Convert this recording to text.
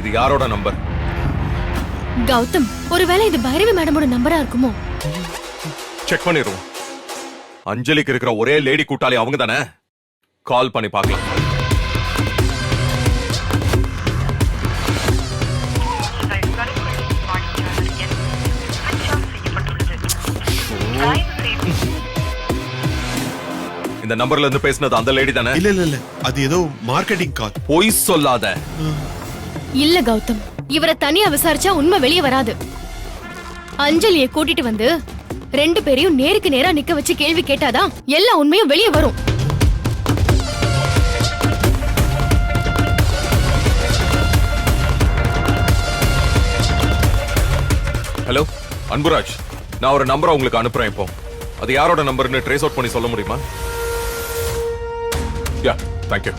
இது யாரோட நம்பர்? கௌதம், ஒருவேளை இது பைரவி மேடமோட நம்பரா இருக்குமோ? செக் பண்ணிடுவோம். அஞ்சலிக்கு இருக்கிற ஒரே லேடி கூட்டாளி அவங்க தானே? கால் பண்ணி பார்க்கலாம். இந்த நம்பர்ல இருந்து பேசினது அந்த லேடி தானே? இல்ல இல்ல இல்ல, அது ஏதோ மார்க்கெட்டிங் கால். பொய் சொல்லாத. இல்ல கௌதம், இவரை தனியா விசாரிச்சா உண்மை வெளியே வராது. அஞ்சலியை கூட்டிட்டு வந்து 2 பேரையும் நேருக்கு நேரா நிக்க வச்சு கேள்வி கேட்டாதான் எல்லா உண்மையும் வெளியே வரும். ஹலோ அன்புராஜ், நான் ஒரு நம்பரை உங்களுக்கு அனுப்புறேன். இப்போ அது யாரோட நம்பர்னு ட்ரேஸ் அவுட் பண்ணி சொல்ல முடியுமா? யா, தேங்க்யூ.